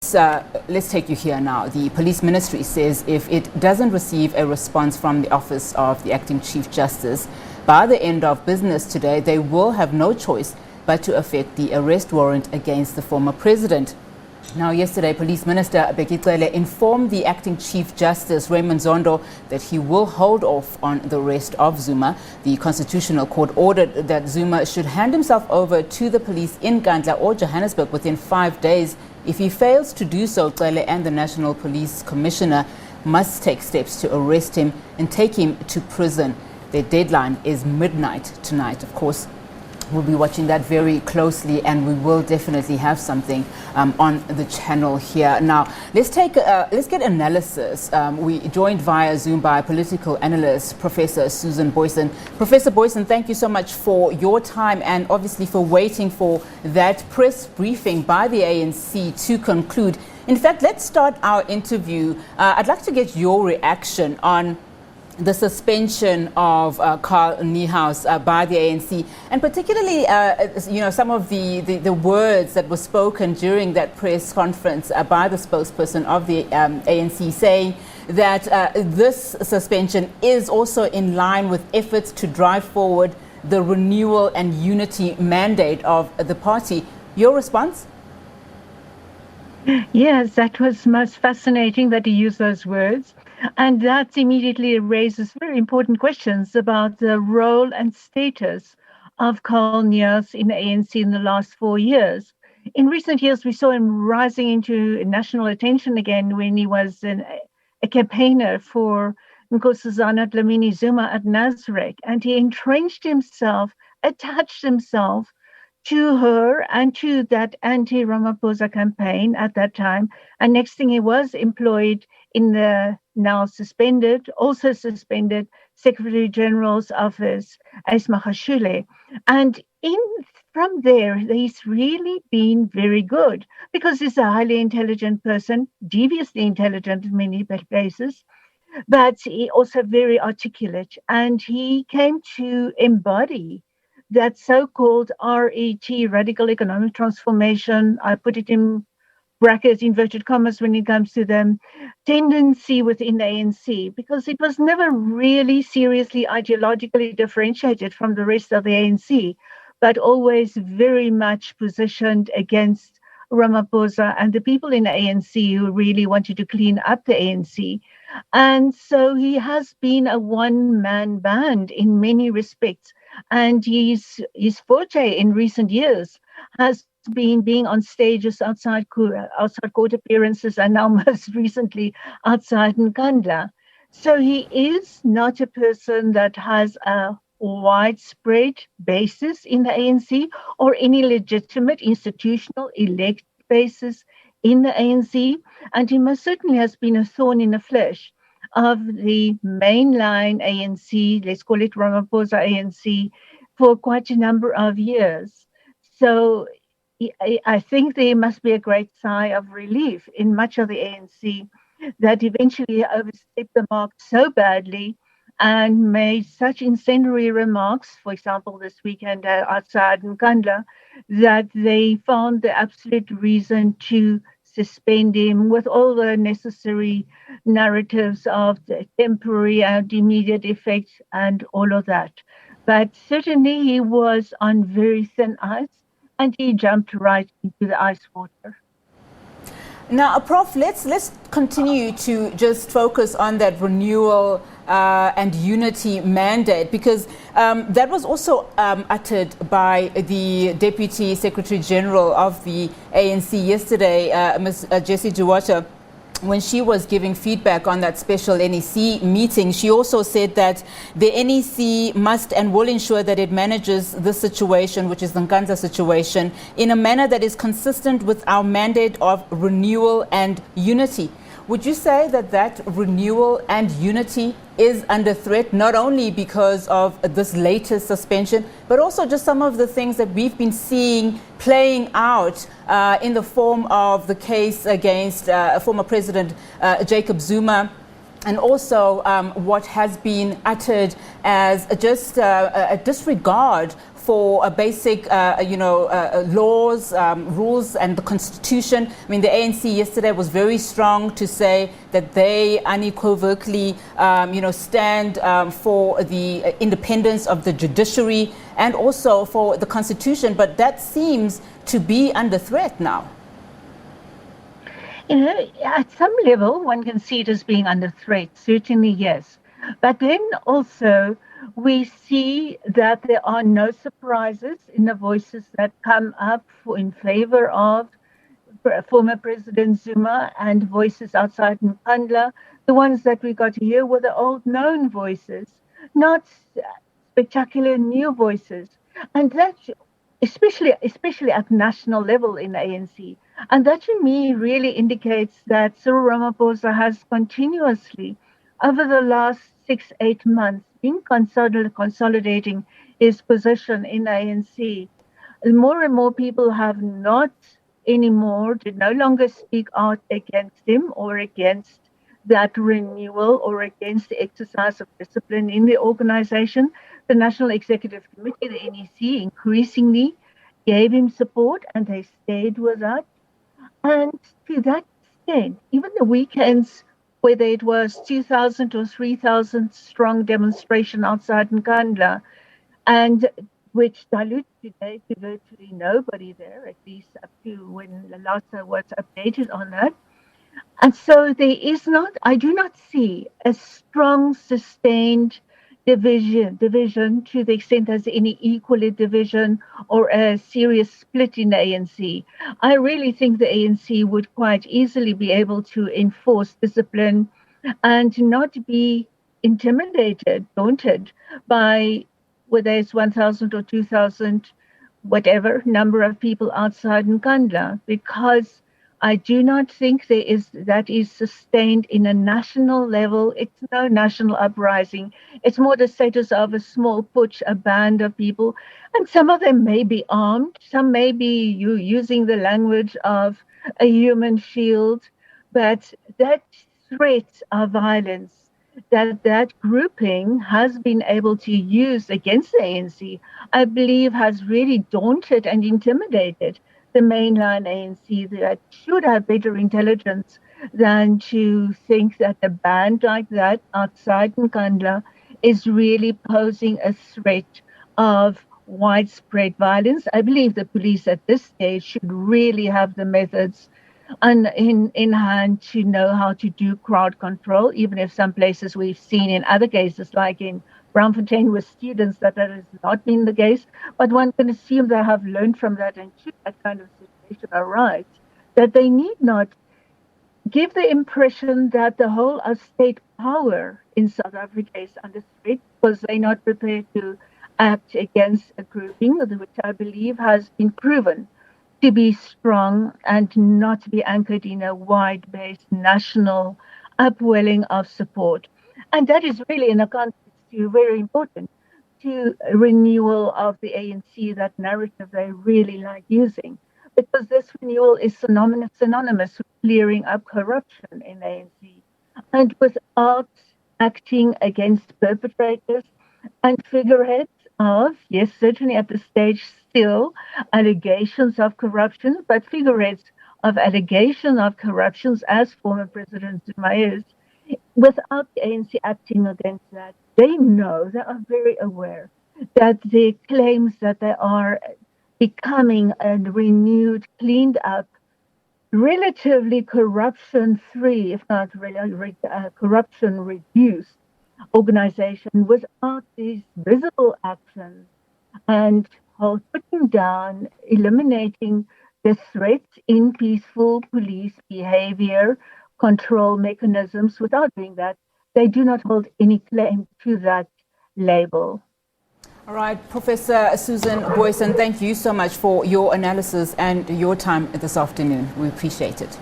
Let's take you here now. The police ministry says if it doesn't receive a response from the office of the acting Chief Justice by the end of business today, they will have no choice but to effect the arrest warrant against the former president. Now, yesterday, Police Minister Nkandla informed the acting Chief Justice Raymond Zondo that he will hold off on the arrest of Zuma. The Constitutional Court ordered that Zuma should hand himself over to the police in Nkandla or Johannesburg within 5 days. If he fails to do so, Nkandla and the National Police Commissioner must take steps to arrest him and take him to prison. Their deadline is midnight tonight. Of course, we'll be watching that very closely, and we will definitely have something on the channel here. Now, let's get analysis. We joined via Zoom by political analyst Professor Susan Booysen. Professor Booysen, thank you so much for your time and obviously for waiting for that press briefing by the ANC to conclude. In fact, let's start our interview. I'd like to get your reaction on the suspension of Carl Niehaus by the ANC, and particularly, some of the words that were spoken during that press conference by the spokesperson of the ANC, saying that this suspension is also in line with efforts to drive forward the renewal and unity mandate of the party. Your response? Yes, that was most fascinating that he used those words. And that immediately raises very important questions about the role and status of Carl Niehaus in the ANC in the last 4 years. In recent years, we saw him rising into national attention again when he was a campaigner for Nkosazana Dlamini Zuma at Nasrec. And he entrenched himself, attached himself to her and to that anti-Ramaphosa campaign at that time. And next thing, he was employed in the now also suspended Secretary General's office, Ace Magashule. And from there, he's really been very good because he's a highly intelligent person, deviously intelligent in many places, but he also very articulate. And he came to embody that so-called RET, radical economic transformation. I put it in brackets, inverted commas, when it comes to the tendency within the ANC, because it was never really seriously ideologically differentiated from the rest of the ANC, but always very much positioned against Ramaphosa and the people in the ANC who really wanted to clean up the ANC. And so he has been a one-man band in many respects. And his forte in recent years has been being on stages outside court appearances, and now most recently outside Nkandla. So he is not a person that has a widespread basis in the ANC or any legitimate institutional elect basis in the ANC, and he most certainly has been a thorn in the flesh of the mainline ANC, let's call it Ramaphosa ANC, for quite a number of years. So I think there must be a great sigh of relief in much of the ANC that eventually overstepped the mark so badly and made such incendiary remarks, for example, this weekend outside Nkandla, that they found the absolute reason to suspend him with all the necessary narratives of the temporary and immediate effects and all of that. But certainly he was on very thin ice, and he jumped right into the ice water. Now, Prof, let's continue to just focus on that renewal and unity mandate, because that was also uttered by the Deputy Secretary General of the ANC yesterday, Ms. Jessie Duwata. When she was giving feedback on that special NEC meeting, she also said that the NEC must and will ensure that it manages the situation, which is the Nkandla situation, in a manner that is consistent with our mandate of renewal and unity. Would you say that that renewal and unity is under threat, not only because of this latest suspension, but also just some of the things that we've been seeing playing out in the form of the case against former President Jacob Zuma, and also what has been uttered as just a disregard for basic, laws, rules, and the Constitution. I mean, the ANC yesterday was very strong to say that they unequivocally, stand for the independence of the judiciary and also for the Constitution. But that seems to be under threat now. At some level, one can see it as being under threat, certainly, yes. But then also, we see that there are no surprises in the voices that come up in favor of former President Zuma and voices outside Nkandla. The ones that we got to hear were the old known voices, not spectacular new voices. And that, especially at national level in the ANC. And that to me really indicates that Cyril Ramaphosa has continuously, over the last 6-8 months, been consolidating his position in the ANC. And more people have no longer speak out against him or against that renewal or against the exercise of discipline in the organization. The National Executive Committee, the NEC, increasingly gave him support and they stayed with that. And to that extent, even the weekends, whether it was 2,000 or 3,000 strong demonstration outside Nkandla, and which diluted today to virtually nobody there, at least up to when Lalata was updated on that. And so I do not see a strong, sustained division to the extent there's any equal division or a serious split in the ANC. I really think the ANC would quite easily be able to enforce discipline and not be intimidated, daunted by whether it's 1,000 or 2,000, whatever number of people outside Nkandla, because I do not think that is sustained in a national level. It's no national uprising. It's more the status of a small putsch, a band of people. And some of them may be armed. Some may be using the language of a human shield. But that threat of violence that grouping has been able to use against the ANC, I believe has really daunted and intimidated the mainline ANC that should have better intelligence than to think that a band like that outside Nkandla is really posing a threat of widespread violence. I believe the police at this stage should really have the methods in hand to know how to do crowd control, even if some places we've seen in other cases, like in Braamfontein with students, that has not been the case. But one can assume they have learned from that, and should that kind of situation arise, that they need not give the impression that the whole of state power in South Africa is under threat because they're not prepared to act against a grouping, which I believe has been proven to be strong and not to be anchored in a wide-based national upwelling of support. And that is really, in a context, very important to renewal of the ANC, that narrative they really like using, because this renewal is synonymous with clearing up corruption in ANC, and without acting against perpetrators and figureheads of, yes, certainly at the stage still, allegations of corruption, but figureheads of allegation of corruptions as former President Zuma is, without the ANC acting against that. They are very aware that the claims that they are becoming a renewed, cleaned up, relatively corruption-free, if not really corruption-reduced organization without these visible actions and putting down, eliminating the threats in peaceful police behavior control mechanisms. Without doing that, they do not hold any claim to that label. All right, Professor Susan Booysen, thank you so much for your analysis and your time this afternoon. We appreciate it.